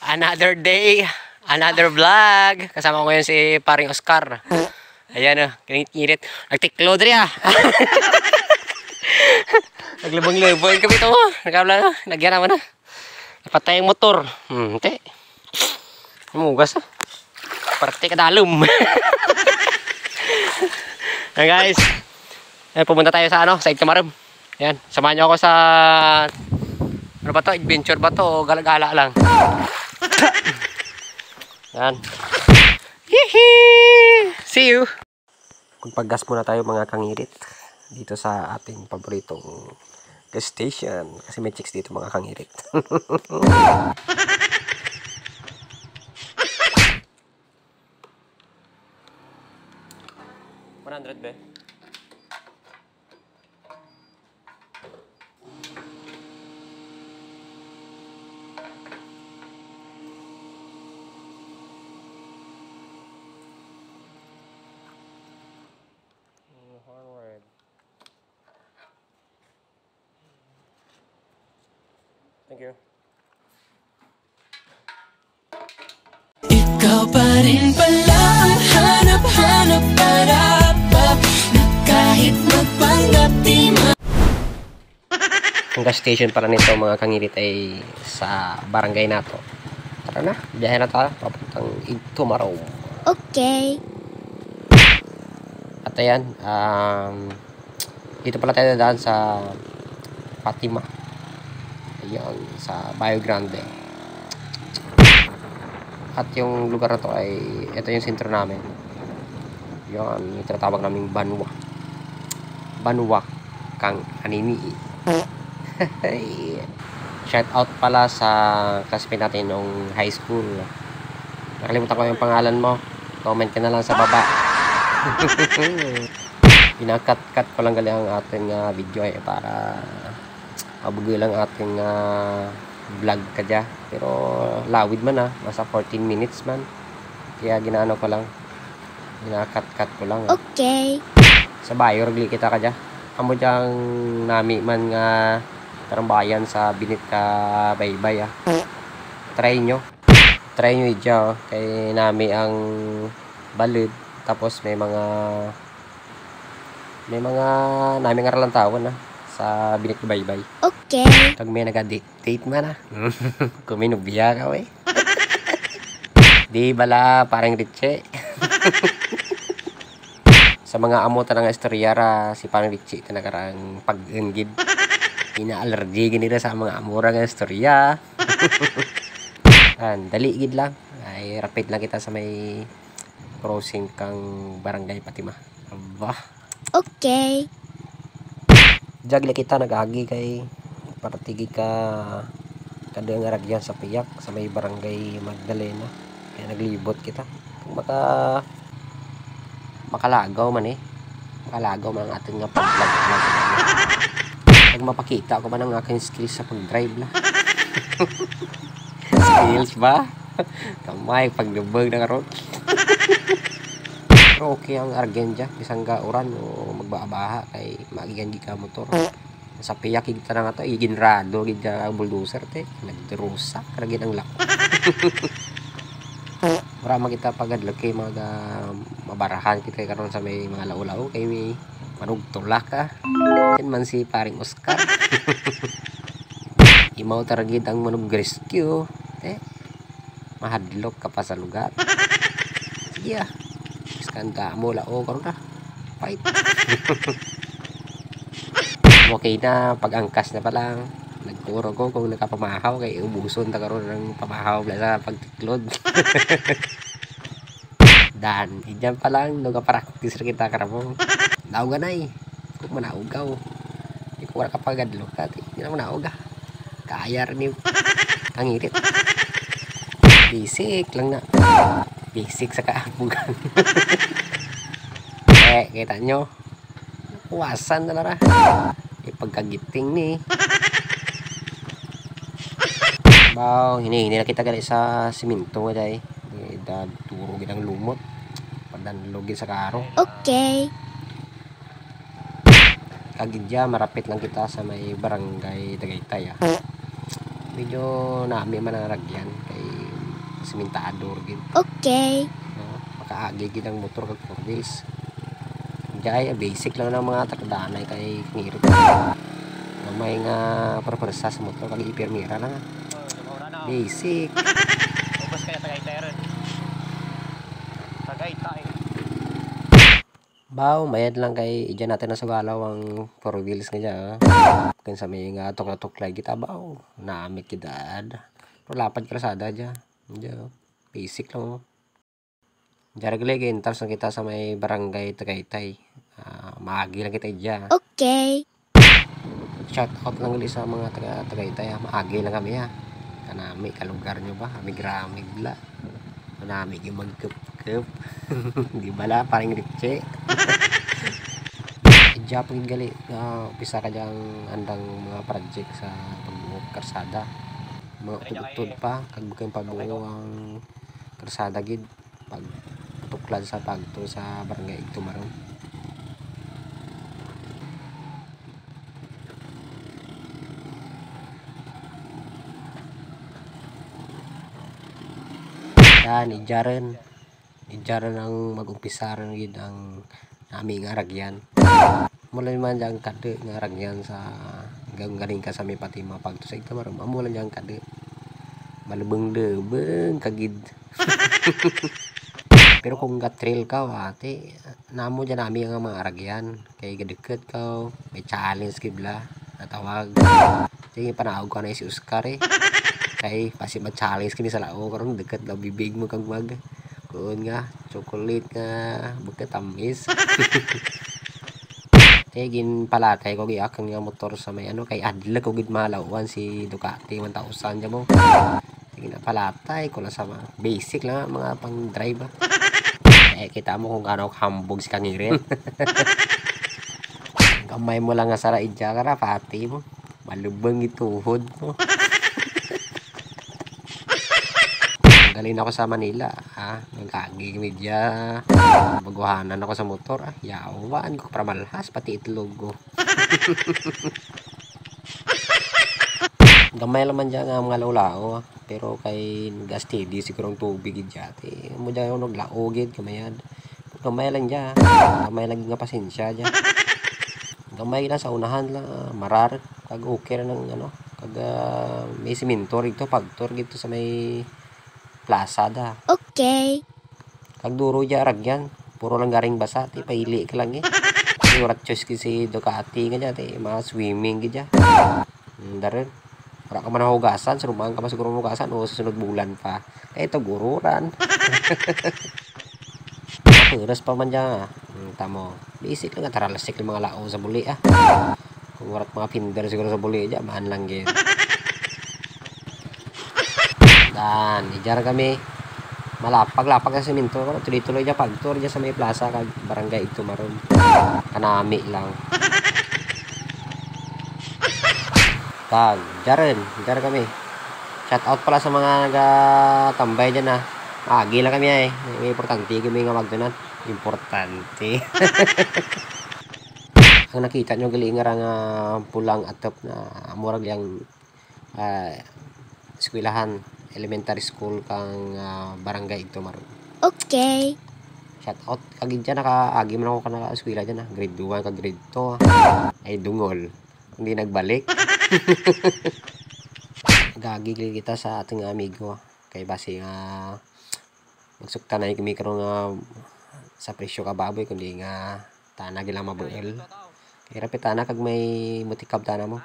Another day, another vlog. Kasama ko ngayon si paring Oscar. Ayan kinit-kinit. Nagtiklod rin Naglubang-lubang kami ito. Nagyan naman na. Napatay ang motor. Hindi. Mugas Parati ka dalom. Ayan guys. Ayan, pumunta tayo sa sa Igtamarem. Ayan, samahan nyo ako sa ano ba to? Adventure ba to? O gala-gala lang? Yan. Hihi! See you! Kung paggas muna tayo mga kangirit dito sa ating paboritong gas station. Kasi may chicks dito mga kangirit. 100 be? Thank you. Ikaw pa rin pala ang hanap-hanap para na kahit magpanggap di Ang gas station para nito mga kangirit ay sa barangay nato. Tara na, biyahe na tayo papuntang Igtamarem. Okay. At ayan, dito pala tayo daan sa Fatima. Ayan, sa Bio Grande. At yung lugar na to ay, ito yung sentro namin. Yan, yung tinatawag naming Banwa. Banwa kang Anini. Shout out pala sa classmate natin nung high school. Nakalimutan ko yung pangalan mo. Comment ka na lang sa baba. Pinakat-cut ko lang gali ang ating video para mabugoy lang ating vlog ka dyan. Pero lawid man nasa 14 minutes man. Kaya ginaano ko lang, ginakat-cut ko lang. Okay. Sa bayo ragli kita ka dyan. Amo dyang nami man nga tarambayan sa binit ka baybay Try nyo dyan kay nami ang balid. Tapos may mga nami nga ralang tawon sa binit ka baybay. Okay. Tag may nag-date man kuminubya ka we. Di bala parang Richie. Sa mga amo tanang istoryara si parang Richie tanagarang pag-engid. Ina-allergy ginira sa mga amura nga istorya. Dali gid lang. Ay rapid lang kita sa may crossing kang barangay Fatima. Aba. Okay. Jagli kita nag-agi kay partigi ka kadang aragyan sa piyak sa may barangay Magdalena. Kaya naglibot kita. Kung makalagaw man makalagaw man ang ating pag-vlog. Pag mapakita ko man ang aking skills sa pag-drive na. Skills ba? Kamay pagdubog na karon. Pero okay ang argen dyan. Isang gauran o magbaabaha kay magigan di ka motor. Sa piyak kita na nga to, iginrado gid bulldozer te. Nagderusa karagin ang lako. Marama kita pagadlog kay mabarahan kita karon sa may mga laulaw kay may manugtulak ka. Yan man si paring Oscar. Imaw taragid ang manug rescue. Mahadlok ka pa sa lugar. Sige iskanda mo lao karon na. Fight. Okay na pag-angkas na pa lang. Nagturo ko kung nakapamahaw kay ubuson ta karon ng pamahaw sa pagtiklod. Dan, diyan pa lang nagpa-practice ra kita karamo. Nauga na kung manaugaw. Di ko wala kapagadlo ka. Hindi na manauga. Kaya rin yung kangirit. Basic lang na. Basic sa kaabugan. Kita nyo. Kuwasan na lara. Pagkagiting ni. Baw, hini na kita gali sa siminto nga day. Turo ginang lumot. Padanlogin sa karo. Okay. Kagidya, marapit lang kita sa may barangay Tagaytay Medyo nami man ang ragyan kay simentador gid. Okay. Makaagi gid ang motor kag 4 wheels. Jay basic lang ng mga takdanay kay ngirit. May nga perpersa sa motor kag ipermira lang. Basic. Ubos kaya Tagaytay ron. Tagaytay. Baw, mayad lang kay idyan natin na sugalaw ang 4 wheels nga dyan. Kung sa may nga tuklay kita baw, naamit kidad. Pero lapad krasada dyan. Dyan, basic lang. Dyan reglay enters na kita sa may barangay Tagaytay. Maagi lang kita dyan. Okay. Shout out lang ulit sa mga Tagaytay. Maagi lang kami ha. Kanami, kalugar nyo ba? Amig-ramig la. Manamig yung magkup-kup. Di bala, parang ritche. Japon gali. Pisa ka dyang andang mga project sa pagbuo karsada. Mga utod-utod pa. Kagbukin pabuo ang karsada gid. Pag tuklad sa pagto sa barangay Igtumaron. Yan, ijaran ang mag-umpisaran gid ang nami nga ragyan. Mula man dyan kade nga ragyan sa galing ka sa may pati mapagto sa Igtumaron. Mula dyan kade malubeng-debeng kagid. Pero kung ga-trail ka ate, namo dyan nami nga mga ragyan kay gadeket ka may challenge kibla natawag. Sige panawag ko na si Oscar eh. Kay pasi ma-challenge kini sa lao karon deket daw bibig mo kag mag. Kuon nga chocolate nga buket tamis. Gin palatay ko giak nga motor sa may ano kay adla ko gid malawan si Ducati 1000 dyan mo. Sige na palatay ko lang sa mga basic lang mga pang drive. Kita mo kung gaano hambog si kangirin. Gamay mo lang nga sa raidya kara pati mo. Malubang ituhod mo. Galing ako sa Manila, nagkagig media, baguhanan ako sa motor, yawan ko para malhas, pati itlog ko. Gamay naman dyan nga mga laulao, pero kay nag-steady sigurong tubig dyan, mo dyan yung naglaogid, kamayan. Gamay lang dyan, gamay lang nga pasensya dyan. Gamay lang sa unahan lang, marar, kag okay na ng ano, kag may simintor ito, pagtor dito sa may plaza da. Okay. Kag duro dya ragyan. Puro lang garing basa. Ti paili ka lang eh. Yurat choice si Ducati nga dya. Ti mga swimming ka dya. Darin. Para ka man hugasan. Surumaan ka pa siguro hugasan. O susunod bulan pa. Ito gururan. Puras pa man dya. Tamo. Basic lang. Taralasik lang mga lao sa buli ah. Kung warat mga pinder siguro sa buli dya. Maan lang yan. Dan, ijar kami malapag-lapag sa semento ko tuloy-tuloy dyan pagtour dyan sa may plaza kag barangay Igtumaron kanami lang kag jar kami shout out pala sa mga nagatambay dyan agi lang kami may importante kami nga magdunan importante. Ang nakita nyo gali nga pulang atop na murag yang eskwelahan elementary school kang barangay Igtumaron. Okay. Shout out kagid dyan nakaagi man ako kana eskwela dyan grade 2 kag grade 2 ay dungol hindi nagbalik. Gagigil kita sa ating amigo kay base nga magsukta na kami karon nga sa presyo ka baboy kundi nga tana gila mabuel kay rapitana kag may mutikab tana mo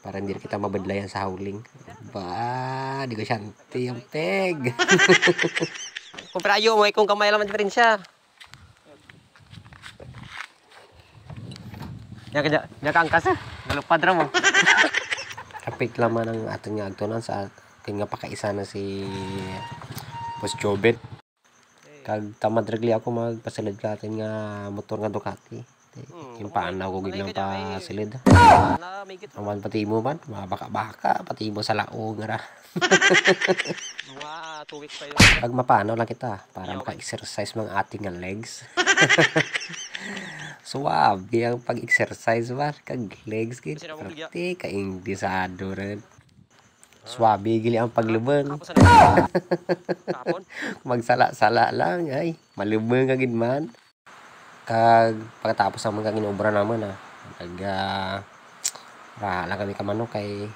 para hindi kita mabadlayan sa howling. Ba, di ko syanti ang peg. Kung prayo mo, kung kamay lang diferensya. Nya ka angkas galupad ra mo. Kapit laman ang aton nga agtunan sa kin nga pakaisa na si Boss Jobet. Kag tamad regli ako magpasilid ka atin nga motor nga Ducati. Yung paanaw ko giglang pa silid. Awan pati mo man, mabaka-baka, pati mo sa laog nga ra. Pag mapanaw lang kita, para maka-exercise mga ating nga legs. Suwabe ang pag-exercise ba, kag legs gid. Pati ka-indisado rin. Swabe gili ang paglubeng. Tapos ano? Kapon. Magsala-sala lang ay malubeng ka gid man. Kag pagkatapos naman kang inobra naman rahala kami ka manok kay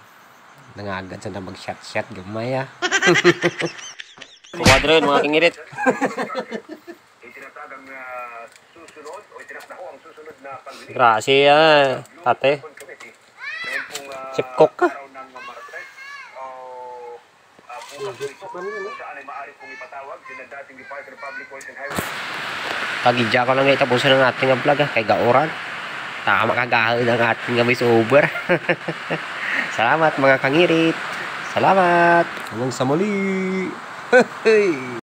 nangagad sa mag shot gamay ah. Kuwadron, mga kingirit. Itinatagang susunod o itinakda ko ang susunod na paglilinis Grabe tate. committee. Ngayon pong Sipkok ka. araw ng Martes o bukas po ito kung saan ay maaari pong ipatawag sila dating Department of Public Works and Highways. Pagidya ko lang itapusan ng ating vlog kay gaoran. Tama kagahod ang ating voice over. Salamat mga kangirit. Salamat. Hanggang sa muli.